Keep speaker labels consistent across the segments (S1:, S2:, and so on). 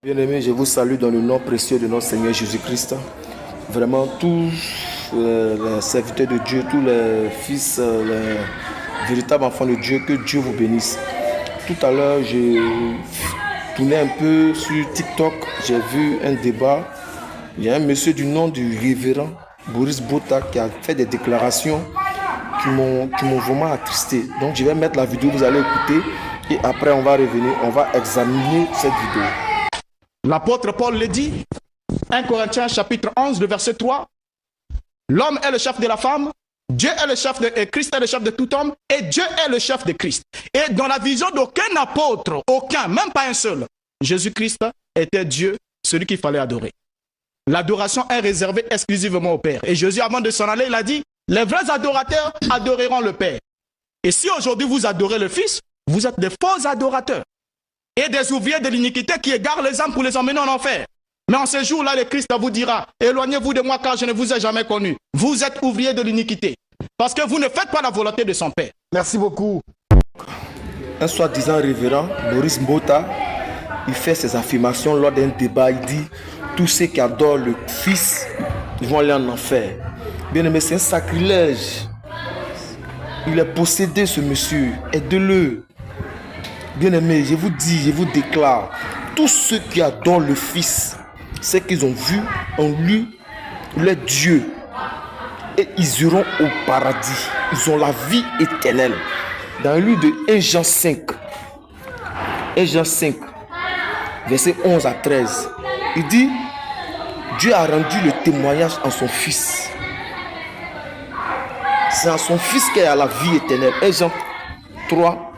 S1: Bien-aimés, je vous salue dans le nom précieux de notre Seigneur Jésus-Christ. Vraiment, tous les serviteurs de Dieu, tous les fils, les véritables enfants de Dieu, que Dieu vous bénisse. Tout à l'heure, j'ai tourné un peu sur TikTok, j'ai vu un débat. Il y a un monsieur du nom du révérend Boris Bota qui a fait des déclarations qui m'ont vraiment attristé. Donc, je vais mettre la vidéo, vous allez écouter et après, on va revenir, on va examiner cette vidéo.
S2: L'apôtre Paul le dit, 1 Corinthiens chapitre 11, le verset 3, l'homme est le chef de la femme, Dieu est le chef de Christ est le chef de tout homme, et Dieu est le chef de Christ. Et dans la vision d'aucun apôtre, aucun, même pas un seul, Jésus-Christ était Dieu, celui qu'il fallait adorer. L'adoration est réservée exclusivement au Père. Et Jésus, avant de s'en aller, il a dit, les vrais adorateurs adoreront le Père. Et si aujourd'hui vous adorez le Fils, vous êtes des faux adorateurs. Et des ouvriers de l'iniquité qui égarent les âmes pour les emmener en enfer. Mais en ce jour-là, le Christ vous dira, éloignez-vous de moi car je ne vous ai jamais connu. Vous êtes ouvriers de l'iniquité. Parce que vous ne faites pas la volonté de son Père. Merci beaucoup.
S1: Un soi-disant révérend, Boris Bota, il fait ses affirmations lors d'un débat. Il dit, tous ceux qui adorent le Fils, ils vont aller en enfer. Bien aimé, c'est un sacrilège. Il est possédé, ce monsieur. Aidez-le. Bien-aimés, je vous dis, je vous déclare, tous ceux qui adorent le Fils, c'est qu'ils ont vu en lui le Dieu. Et ils iront au paradis. Ils ont la vie éternelle. Dans le livre de 1 Jean 5, 1 Jean 5, verset 11 à 13, il dit, Dieu a rendu le témoignage en son Fils. C'est en son Fils qu'il y a la vie éternelle. 1 Jean 3,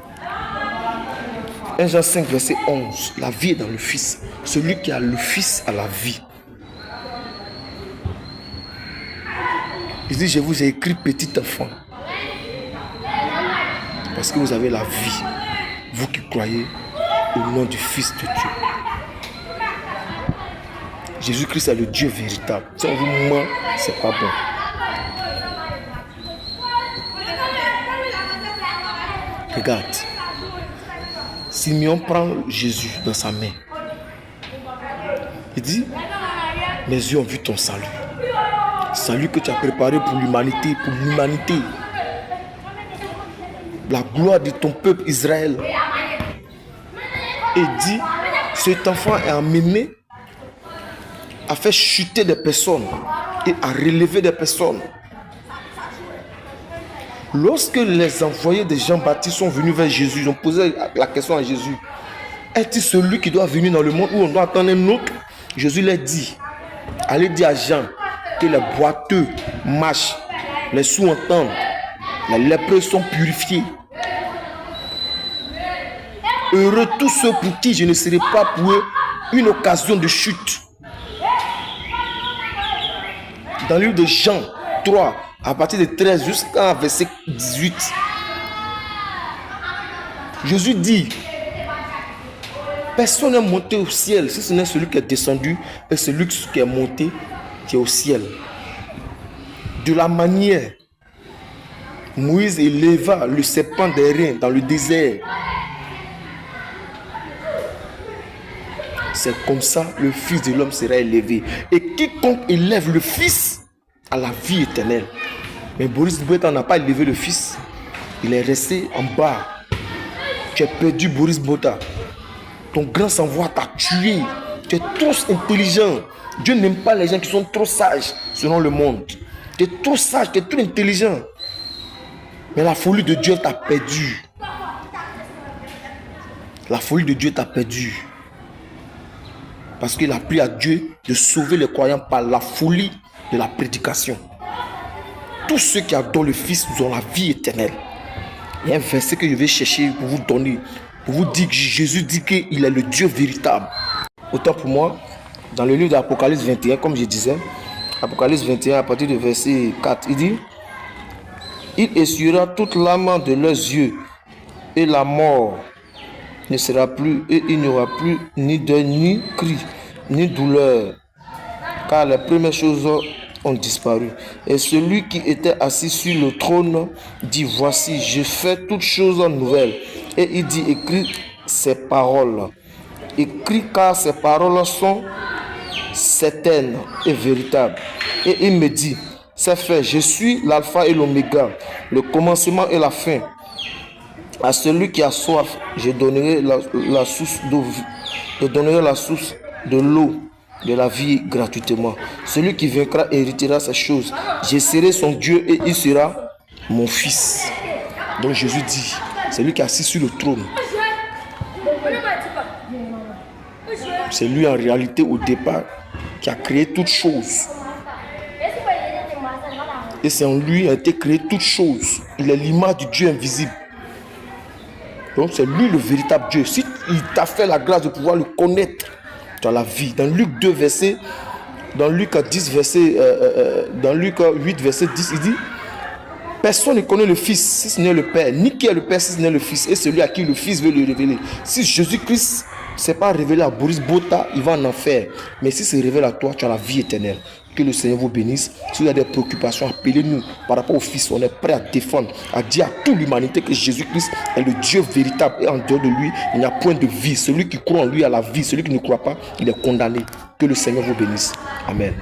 S1: 1 Jean 5, verset 11. La vie est dans le Fils. Celui qui a le Fils a la vie. Il dit, je vous ai écrit petit enfant. Parce que vous avez la vie. Vous qui croyez au nom du Fils de Dieu. Jésus-Christ est le Dieu véritable. Si on vous ment, c'est pas bon. Regarde. Simeon prend Jésus dans sa main. Il dit, mes yeux ont vu ton salut. Salut que tu as préparé pour l'humanité, La gloire de ton peuple Israël. Et dit, cet enfant est amené à faire chuter des personnes et à relever des personnes. Lorsque les envoyés de Jean-Baptiste sont venus vers Jésus, ils ont posé la question à Jésus. Est-il celui qui doit venir dans le monde où on doit attendre un autre? Jésus leur dit, allez dire à Jean que les boiteux marchent, les sourds entendent, les lépreux sont purifiés. Heureux tous ceux pour qui je ne serai pas pour eux une occasion de chute. Dans le livre de Jean 3, à partir de 13 jusqu'à verset 18, Jésus dit, personne n'est monté au ciel si ce n'est celui qui est descendu et celui qui est monté qui est au ciel. De la manière, Moïse éleva le serpent des reins dans le désert. C'est comme ça le Fils de l'homme sera élevé. Et quiconque élève le Fils a la vie éternelle. Mais Boris Bota n'a pas élevé le Fils. Il est resté en bas. Tu as perdu Boris Bota. Ton grand sang-voix t'a tué. Tu es trop intelligent. Dieu n'aime pas les gens qui sont trop sages selon le monde. Tu es trop sage, tu es trop intelligent. Mais la folie de Dieu t'a perdu. La folie de Dieu t'a perdu. Parce qu'il a pris à Dieu de sauver les croyants par la folie de la prédication. Tous ceux qui adorent le Fils ont la vie éternelle. Il y a un verset que je vais chercher pour vous donner. Pour vous dire que Jésus dit qu'il est le Dieu véritable. Autant pour moi, dans le livre d'Apocalypse 21, comme je disais, Apocalypse 21 à partir du verset 4, il dit, il essuiera toute l'âme de leurs yeux et la mort ne sera plus, et il n'y aura plus ni deuil, ni cri, ni douleur, car les premières choses ont disparu. Et celui qui était assis sur le trône dit, voici, je fais toutes choses nouvelles. Et il dit, écris ces paroles. écrit car ces paroles sont certaines et véritables. Et il me dit, c'est fait, je suis l'alpha et l'oméga, le commencement et la fin. À celui qui a soif, je donnerai la source d'eau, je donnerai la source de l'eau de la vie gratuitement. Celui qui vaincra héritera ces choses. Je serai son Dieu et il sera mon fils. Donc Jésus dit, c'est lui qui est assis sur le trône. C'est lui en réalité au départ qui a créé toutes choses. Et c'est en lui a été créé toutes choses. Il est l'image du Dieu invisible. Donc c'est lui le véritable Dieu. Si il t'a fait la grâce de pouvoir le connaître, tu as la vie. Dans Luc 2 verset, dans Luc 10 verset, dans Luc 8 verset 10, il dit, personne ne connaît le Fils si ce n'est le Père, ni qui est le Père si ce n'est le Fils, et celui à qui le Fils veut le révéler. Si Jésus-Christ ne s'est pas révélé à Boris Bota, il va en enfer. Mais si c'est révélé à toi, tu as la vie éternelle. Que le Seigneur vous bénisse. Si vous avez des préoccupations, appelez-nous par rapport au Fils. On est prêt à défendre, à dire à toute l'humanité que Jésus-Christ est le Dieu véritable. Et en dehors de lui, il n'y a point de vie. Celui qui croit en lui a la vie. Celui qui ne croit pas, il est condamné. Que le Seigneur vous bénisse. Amen.